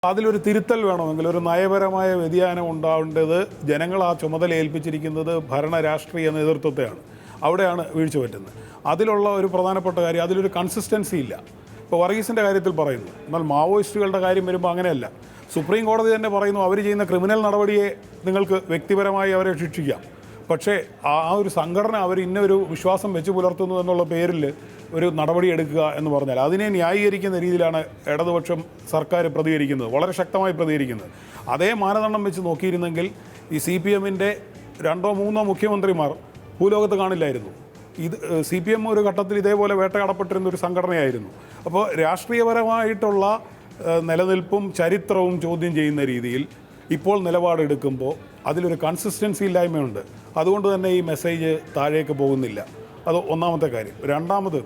അതിലൊരു തിരുത്തൽ വേണമെങ്കിൽ ഒരു നയപരമായ വ്യതിയാനം ഉണ്ടാവേണ്ടത് ജനങ്ങൾ ആ ചുമതല ഏൽപ്പിച്ചിരിക്കുന്നത് ഭരണ രാഷ്ട്രീയ നേതൃത്വത്തെയാണ്. അവിടെയാണ് വീഴ്ച പറ്റുന്നത്. അതിലുള്ള ഒരു പ്രധാനപ്പെട്ട കാര്യം, അതിലൊരു കൺസിസ്റ്റൻസി ഇല്ല. ഇപ്പോൾ വർഗീസിൻ്റെ കാര്യത്തിൽ പറയുന്നു, എന്നാൽ മാവോയിസ്റ്റുകളുടെ കാര്യം വരുമ്പോൾ അങ്ങനെയല്ല. സുപ്രീം കോടതി തന്നെ പറയുന്നു, അവർ ചെയ്യുന്ന ക്രിമിനൽ നടപടിയെ നിങ്ങൾക്ക് വ്യക്തിപരമായി അവരെ ശിക്ഷിക്കാം, പക്ഷേ ആ ഒരു സംഘടന അവർ ഇന്നൊരു വിശ്വാസം വെച്ച് പുലർത്തുന്നു എന്നുള്ള പേരിൽ ഒരു നടപടി എടുക്കുക എന്ന് പറഞ്ഞാൽ അതിനെ ന്യായീകരിക്കുന്ന രീതിയിലാണ് ഇടതുപക്ഷം സർക്കാർ പ്രതികരിക്കുന്നത്, വളരെ ശക്തമായി പ്രതികരിക്കുന്നത്. അതേ മാനദണ്ഡം വെച്ച് നോക്കിയിരുന്നെങ്കിൽ ഈ CPM-ൻ്റെ 2 or 3 മുഖ്യമന്ത്രിമാർ ഭൂലോകത്ത് കാണില്ലായിരുന്നു. ഇത് CPM ഒരു ഘട്ടത്തിൽ ഇതേപോലെ വേട്ടയാടപ്പെട്ടിരുന്ന ഒരു സംഘടനയായിരുന്നു. അപ്പോൾ രാഷ്ട്രീയപരമായിട്ടുള്ള നിലനിൽപ്പും ചരിത്രവും ചോദ്യം ചെയ്യുന്ന രീതിയിൽ ഇപ്പോൾ നിലപാടെടുക്കുമ്പോൾ അതിലൊരു കൺസിസ്റ്റൻസി ഇല്ലായ്മയുണ്ട്. അതുകൊണ്ട് തന്നെ ഈ മെസ്സേജ് താഴേക്ക് പോകുന്നില്ല. അത് ഒന്നാമത്തെ കാര്യം. രണ്ടാമത്,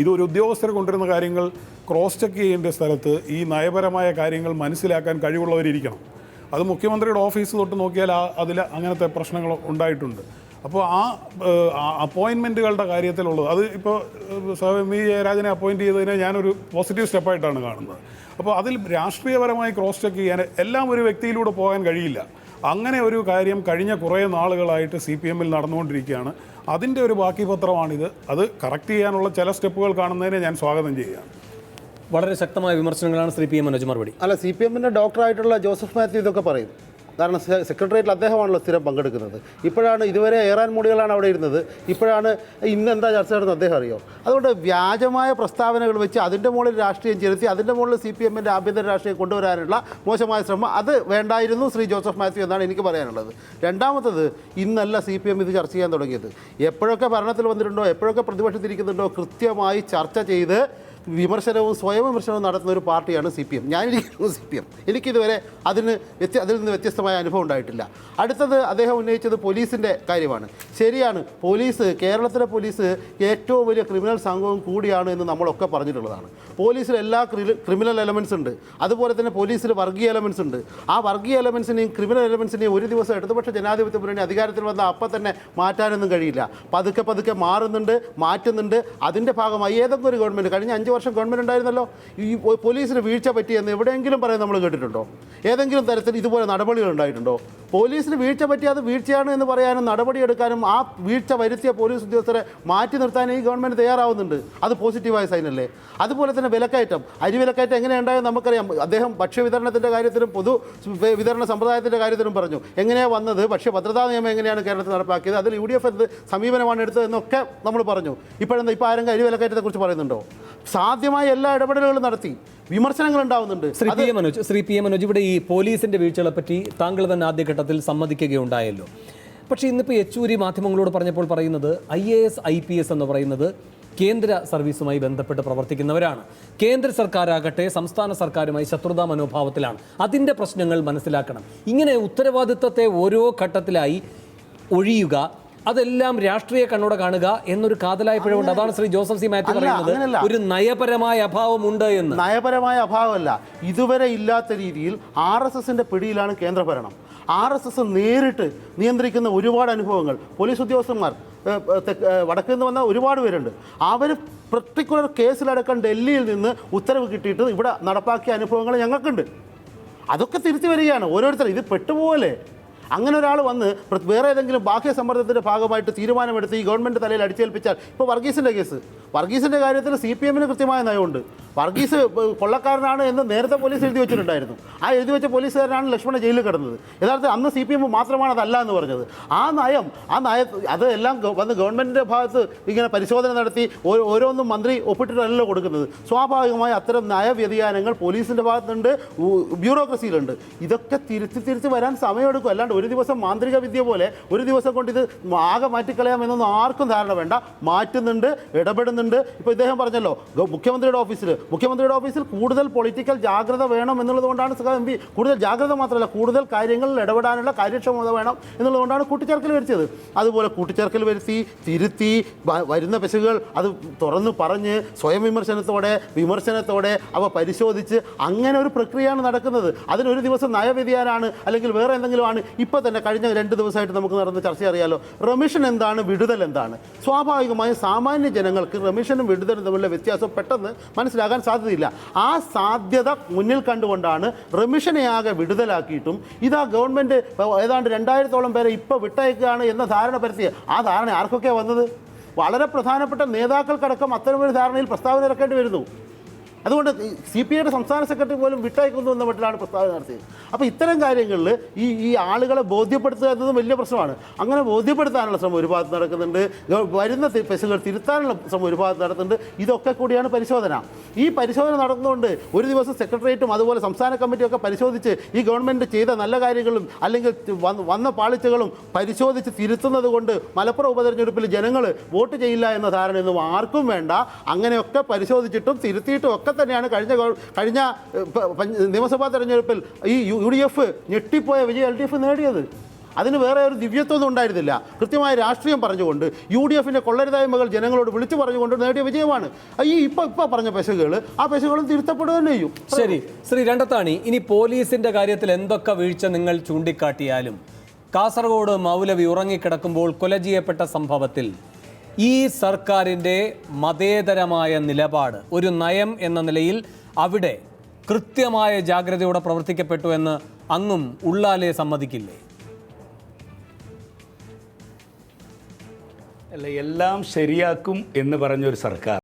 ഇതൊരു ഉദ്യോഗസ്ഥർ കൊണ്ടുവരുന്ന കാര്യങ്ങൾ ക്രോസ് ചെക്ക് ചെയ്യേണ്ട സ്ഥലത്ത് ഈ നയപരമായ കാര്യങ്ങൾ മനസ്സിലാക്കാൻ കഴിവുള്ളവരിക്കണം. അത് മുഖ്യമന്ത്രിയുടെ ഓഫീസ് തൊട്ട് നോക്കിയാൽ അതിൽ അങ്ങനത്തെ പ്രശ്നങ്ങൾ ഉണ്ടായിട്ടുണ്ട്. അപ്പോൾ ആ അപ്പോയിൻമെൻറ്റുകളുടെ കാര്യത്തിലുള്ളത്, അത് ഇപ്പോൾ MV ജയരാജനെ അപ്പോയിൻറ്റ് ചെയ്തതിനെ ഞാനൊരു പോസിറ്റീവ് സ്റ്റെപ്പായിട്ടാണ് കാണുന്നത്. അപ്പോൾ അതിൽ രാഷ്ട്രീയപരമായി ക്രോസ് ചെക്ക് ചെയ്യാൻ എല്ലാം ഒരു വ്യക്തിയിലൂടെ പോകാൻ കഴിയില്ല. അങ്ങനെ ഒരു കാര്യം കഴിഞ്ഞ കുറേ നാളുകളായിട്ട് CPM-ൽ നടന്നുകൊണ്ടിരിക്കുകയാണ്. അതിൻ്റെ ഒരു ബാക്കി പത്രമാണിത്. അത് കറക്റ്റ് ചെയ്യാനുള്ള ചില സ്റ്റെപ്പുകൾ കാണുന്നതിനെ ഞാൻ സ്വാഗതം ചെയ്യുകയാണ്. വളരെ ശക്തമായ വിമർശനങ്ങളാണ് ശ്രീ PM മനോജ് മറുപടി. അല്ല, CPM-ന്റെ ഡോക്ടറായിട്ടുള്ള ജോസഫ് മാത്യു ഇതൊക്കെ പറയും. കാരണം സെക്രട്ടേറിയറ്റിൽ അദ്ദേഹമാണല്ലോ സ്ഥിരം പങ്കെടുക്കുന്നത്. ഇപ്പോഴാണ്, ഇതുവരെ ഏറാൻ മോഡികളാണ് അവിടെ ഇരുന്നത്, ഇപ്പോഴാണ് ഇന്നെന്താ ചർച്ച നടന്നത് അദ്ദേഹം അറിയോ? അതുകൊണ്ട് വ്യാജമായ പ്രസ്താവനകൾ വെച്ച് അതിൻ്റെ മുകളിൽ രാഷ്ട്രീയം ചെലുത്തി അതിൻ്റെ മുകളിൽ CPM-ന്റെ ആഭ്യന്തര രാഷ്ട്രീയം കൊണ്ടുവരാനുള്ള മോശമായ ശ്രമം അത് വേണ്ടായിരുന്നു ശ്രീ ജോസഫ് മാത്യു എന്നാണ് എനിക്ക് പറയാനുള്ളത്. രണ്ടാമത്തത്, ഇന്നല്ല CPM ഇത് ചർച്ച ചെയ്യാൻ തുടങ്ങിയത്. എപ്പോഴൊക്കെ ഭരണത്തിൽ വന്നിട്ടുണ്ടോ, എപ്പോഴൊക്കെ പ്രതിപക്ഷത്തിരിക്കുന്നുണ്ടോ, കൃത്യമായി ചർച്ച ചെയ്ത് വിമർശനവും സ്വയം വിമർശനവും നടത്തുന്ന ഒരു പാർട്ടിയാണ് CPM. ഞാനിരിക്കുന്നു CPM. എനിക്കിതുവരെ അതിൽ നിന്ന് വ്യത്യസ്തമായ അനുഭവം ഉണ്ടായിട്ടില്ല. അടുത്തത് അദ്ദേഹം ഉന്നയിച്ചത് പോലീസിൻ്റെ കാര്യമാണ്. ശരിയാണ്, കേരളത്തിലെ പോലീസ് ഏറ്റവും വലിയ ക്രിമിനൽ സംഘവും കൂടിയാണ് എന്ന് നമ്മളൊക്കെ പറഞ്ഞിട്ടുള്ളതാണ്. പോലീസിൽ എല്ലാ ക്രിമിനൽ എലമെൻറ്റ്സ് ഉണ്ട്. അതുപോലെ തന്നെ പോലീസിൽ വർഗീയ എലമെൻറ്റ്സ് ഉണ്ട്. ആ വർഗീയ എലമെൻറ്റ്സിനെയും ക്രിമിനൽ എലമെൻറ്റ്സിനെയും ഒരു ദിവസം ഇടതുപക്ഷ ജനാധിപത്യ മുന്നണി അധികാരത്തിൽ വന്ന അപ്പം തന്നെ മാറ്റാനൊന്നും കഴിയില്ല. പതുക്കെ മാറുന്നുണ്ട്, മാറ്റുന്നുണ്ട്. അതിൻ്റെ ഭാഗമായി ഏതൊക്കെ ഒരു ഗവൺമെൻറ്, കഴിഞ്ഞ 5 വർഷം ഗവൺമെൻറ് ഉണ്ടായിരുന്നല്ലോ, ഈ പോലീസിന് വീഴ്ച പറ്റിയെന്ന് എവിടെയെങ്കിലും പറയാൻ നമ്മൾ കേട്ടിട്ടുണ്ടോ? ഏതെങ്കിലും തരത്തിൽ ഇതുപോലെ നടപടികൾ ഉണ്ടായിട്ടുണ്ടോ? പോലീസിന് വീഴ്ച പറ്റിയത് വീഴ്ചയാണ് എന്ന് പറയാനും നടപടിയെടുക്കാനും ആ വീഴ്ച വരുത്തിയ പോലീസ് ഉദ്യോഗസ്ഥരെ മാറ്റി നിർത്താനും ഈ ഗവൺമെൻറ് തയ്യാറാവുന്നുണ്ട്. അത് പോസിറ്റീവായ സൈനല്ലേ? അതുപോലെ തന്നെ വിലക്കയറ്റം, അരി വിലക്കയറ്റം എങ്ങനെയുണ്ടായെന്ന് നമുക്കറിയാം. അദ്ദേഹം ഭക്ഷ്യവിതരണത്തിൻ്റെ കാര്യത്തിലും പൊതു വിതരണ സമ്പ്രദായത്തിൻ്റെ കാര്യത്തിലും പറഞ്ഞു. എങ്ങനെയാണ് വന്നത്, ഭക്ഷ്യഭദ്രതാ നിയമം എങ്ങനെയാണ് കേരളത്തിൽ നടപ്പാക്കിയത്, അതിൽ UDF എന്ത് സമീപനമാണ് എടുത്തതെന്നൊക്കെ നമ്മൾ പറഞ്ഞു. ഇപ്പോൾ ആരെങ്കിലും അരി വിലക്കയറ്റത്തെക്കുറിച്ച് പറയുന്നുണ്ടോ? സാധ്യമായ എല്ലാ ഇടപെടലുകളും നടത്തി. വിമർശനങ്ങൾ ഉണ്ടാവുന്നുണ്ട്. ശ്രീ പി എം മനോജ്, ഇവിടെ ഈ പോലീസിന്റെ വീഴ്ചകളെ പറ്റി താങ്കൾ തന്നെ ആദ്യഘട്ടത്തിൽ സമ്മതിക്കുകയുണ്ടായല്ലോ. പക്ഷേ ഇന്നിപ്പോൾ യെച്ചൂരി മാധ്യമങ്ങളോട് പറഞ്ഞപ്പോൾ പറയുന്നത് IAS IPS എന്ന് പറയുന്നത് കേന്ദ്ര സർവീസുമായി ബന്ധപ്പെട്ട് പ്രവർത്തിക്കുന്നവരാണ്. കേന്ദ്ര സർക്കാരാകട്ടെ സംസ്ഥാന സർക്കാരുമായി ശത്രുതാ മനോഭാവത്തിലാണ്. അതിൻ്റെ പ്രശ്നങ്ങൾ മനസ്സിലാക്കണം. ഇങ്ങനെ ഉത്തരവാദിത്തത്തെ ഓരോ ഘട്ടത്തിലായി ഒഴിയുക, അതെല്ലാം രാഷ്ട്രീയ കണ്ണോടെ കാണുക എന്നൊരു കാതലായ പിഴവുണ്ട്. അതാണ് ശ്രീ ജോസഫ് സി മാത്യു പറയുന്നത് ഒരു നയപരമായ അഭാവമുണ്ട് എന്ന്. നയപരമായ അഭാവമല്ല, ഇതുവരെ ഇല്ലാത്ത രീതിയിൽ RSSന്റെ പിടിയിലാണ് കേന്ദ്രഭരണം. RSS നേരിട്ട് നിയന്ത്രിക്കുന്ന ഒരുപാട് അനുഭവങ്ങൾ പോലീസ് ഉദ്യോഗസ്ഥന്മാർ വടക്ക് നിന്ന് വന്ന ഒരുപാട് പേരുണ്ട്. അവർ പർട്ടിക്കുലർ കേസിലടക്കം ഡൽഹിയിൽ നിന്ന് ഉത്തരവ് കിട്ടിയിട്ട് ഇവിടെ നടപ്പാക്കിയ അനുഭവങ്ങൾ ഞങ്ങൾക്കുണ്ട്. അതൊക്കെ തിരുത്തി വരികയാണ് ഓരോരുത്തർ. ഇത് പെട്ടുപോലെ അങ്ങനെ ഒരാൾ വന്ന് വേറെ ഏതെങ്കിലും ബാഹ്യ സമ്മർദ്ദത്തിൻ്റെ ഭാഗമായിട്ട് തീരുമാനമെടുത്ത് ഈ ഗവൺമെൻറ് തലയിൽ അടിച്ചേൽപ്പിച്ചാൽ, ഇപ്പോൾ വർഗീസിൻ്റെ കാര്യത്തിൽ CPM-ന് കൃത്യമായ നയമുണ്ട്. വർഗീസ് കൊള്ളക്കാരനാണ് എന്ന് നേരത്തെ പോലീസ് എഴുതി വെച്ചിട്ടുണ്ടായിരുന്നു. ആ എഴുതി വെച്ച പോലീസുകാരനാണ് ലക്ഷ്മണ ജയിലിൽ കിടന്നത്. യഥാർത്ഥത്തിൽ അന്ന് CPM മാത്രമാണ് അതല്ല എന്ന് പറഞ്ഞത്. ആ നയം അത് എല്ലാം വന്ന് ഗവൺമെൻറ്റിൻ്റെ ഭാഗത്ത് ഇങ്ങനെ പരിശോധന നടത്തി ഓരോന്നും മന്ത്രി ഒപ്പിട്ടിട്ടല്ലോ കൊടുക്കുന്നത്. സ്വാഭാവികമായി അത്തരം നയവ്യതിയാനങ്ങൾ പോലീസിൻ്റെ ഭാഗത്തുണ്ട്, ബ്യൂറോക്രസിയിലുണ്ട്. ഇതൊക്കെ തിരുത്തി വരാൻ സമയമെടുക്കും. അല്ലാണ്ട് ഒരു ദിവസം മാന്ത്രിക വിദ്യ പോലെ ഒരു ദിവസം കൊണ്ട് ഇത് ആകെ മാറ്റിക്കളയാമെന്നൊന്നും ആർക്കും ധാരണ വേണ്ട. മാറ്റുന്നുണ്ട്, ഇടപെടുന്നുണ്ട്. ഇപ്പോൾ ഇദ്ദേഹം പറഞ്ഞല്ലോ, മുഖ്യമന്ത്രിയുടെ ഓഫീസിൽ കൂടുതൽ പൊളിറ്റിക്കൽ ജാഗ്രത വേണം എന്നുള്ളതുകൊണ്ടാണ് MV കൂടുതൽ ജാഗ്രത മാത്രമല്ല, കൂടുതൽ കാര്യങ്ങളിൽ ഇടപെടാനുള്ള കാര്യക്ഷമത വേണം എന്നുള്ളതുകൊണ്ടാണ് കൂട്ടിച്ചേർക്കൽ വരുത്തിയത്. അതുപോലെ കൂട്ടിച്ചേർക്കൽ വരുത്തി, തിരുത്തി, വരുന്ന പെശകുകൾ അത് തുറന്ന് പറഞ്ഞ് സ്വയം വിമർശനത്തോടെ അവ പരിശോധിച്ച് അങ്ങനെ ഒരു പ്രക്രിയയാണ് നടക്കുന്നത്. അതിനൊരു ദിവസം നയവ്യതിയാനാണ് അല്ലെങ്കിൽ വേറെ എന്തെങ്കിലും ആണ്. ഇപ്പോൾ തന്നെ കഴിഞ്ഞ 2 ദിവസമായിട്ട് നമുക്ക് നടന്ന ചർച്ച അറിയാലോ. റെമിഷൻ എന്താണ്, വിടുതൽ എന്താണ്? സ്വാഭാവികമായും സാമാന്യ ജനങ്ങൾക്ക് റെമിഷനും വിടുതലും തമ്മിലുള്ള വ്യത്യാസം പെട്ടെന്ന് മനസ്സിലാകാൻ ഉണ്ടാകാൻ സാധ്യതയില്ല. ആ സാധ്യത മുന്നിൽ കണ്ടുകൊണ്ടാണ് റെമിഷനെ ആകെ വിടുതലാക്കിയിട്ടും ഇതാ ഗവൺമെൻറ് ഏതാണ്ട് 2000-ഓളം പേരെ ഇപ്പോൾ വിട്ടയക്കുകയാണ് എന്ന ധാരണ പരത്തിയ ആ ധാരണ ആർക്കൊക്കെയാണ് വന്നത്? വളരെ പ്രധാനപ്പെട്ട നേതാക്കൾക്കടക്കം അത്തരമൊരു ധാരണയിൽ പ്രസ്താവന ഇറക്കേണ്ടി വരുന്നു. അതുകൊണ്ട് CPIയുടെ സംസ്ഥാന സെക്രട്ടറി പോലും വിട്ടയക്കുന്നു എന്ന മട്ടിലാണ് പ്രസ്താവന നടത്തിയത്. അപ്പോൾ ഇത്തരം കാര്യങ്ങളിൽ ഈ ആളുകളെ ബോധ്യപ്പെടുത്തുക എന്നതും വലിയ പ്രശ്നമാണ്. അങ്ങനെ ബോധ്യപ്പെടുത്താനുള്ള ശ്രമം ഒരു ഭാഗത്ത് നടക്കുന്നുണ്ട്, വരുന്ന പെശകുകൾ തിരുത്താനുള്ള ശ്രമം ഒരു ഭാഗത്ത് നടത്തുന്നുണ്ട്. ഇതൊക്കെ കൂടിയാണ് പരിശോധന. ഈ പരിശോധന നടന്നുകൊണ്ട് ഒരു ദിവസം സെക്രട്ടേറിയറ്റും അതുപോലെ സംസ്ഥാന കമ്മിറ്റിയൊക്കെ പരിശോധിച്ച് ഈ ഗവൺമെൻറ് ചെയ്ത നല്ല കാര്യങ്ങളും അല്ലെങ്കിൽ വന്ന പാളിച്ചകളും പരിശോധിച്ച് തിരുത്തുന്നത് കൊണ്ട് മലപ്പുറം ഉപതെരഞ്ഞെടുപ്പിൽ ജനങ്ങൾ വോട്ട് ചെയ്യില്ല എന്ന ധാരണയൊന്നും ആർക്കും വേണ്ട. അങ്ങനെയൊക്കെ പരിശോധിച്ചിട്ടും തിരുത്തിയിട്ടും ഒക്കെ തന്നെയാണ് കഴിഞ്ഞ നിയമസഭാ തെരഞ്ഞെടുപ്പിൽ ഈ UDF ഞെട്ടിപ്പോയ വിജയം LDF നേടിയത്. അതിന് വേറെ ഒരു ദിവ്യത്വമൊന്നും ഉണ്ടായിരുന്നില്ല. കൃത്യമായ രാഷ്ട്രീയം പറഞ്ഞുകൊണ്ട് UDFിൻ്റെ കൊള്ളരുതായ്മകൾ ജനങ്ങളോട് വിളിച്ചു പറഞ്ഞുകൊണ്ട് നേടിയ വിജയമാണ്. ഈ ഇപ്പോൾ പറഞ്ഞ പെശകുകൾ ആ പെശകുകളും തിരുത്തപ്പെടുക തന്നെ ചെയ്യും. ശരി, ശ്രീ രണ്ടത്താണി, ഇനി പോലീസിന്റെ കാര്യത്തിൽ എന്തൊക്കെ വീഴ്ച നിങ്ങൾ ചൂണ്ടിക്കാട്ടിയാലും കാസർഗോഡ് മൗലവി ഉറങ്ങിക്കിടക്കുമ്പോൾ കൊല ചെയ്യപ്പെട്ട സംഭവത്തിൽ ഈ സർക്കാരിൻ്റെ മതേതരമായ നിലപാട്, ഒരു നയം എന്ന നിലയിൽ അവിടെ കൃത്യമായ ജാഗ്രതയോടെ പ്രവർത്തിക്കപ്പെട്ടു എന്ന് അങ്ങും ഉള്ളാലെ സമ്മതിക്കില്ലേ? അല്ല, എല്ലാം ശരിയാക്കും എന്ന് പറഞ്ഞൊരു സർക്കാർ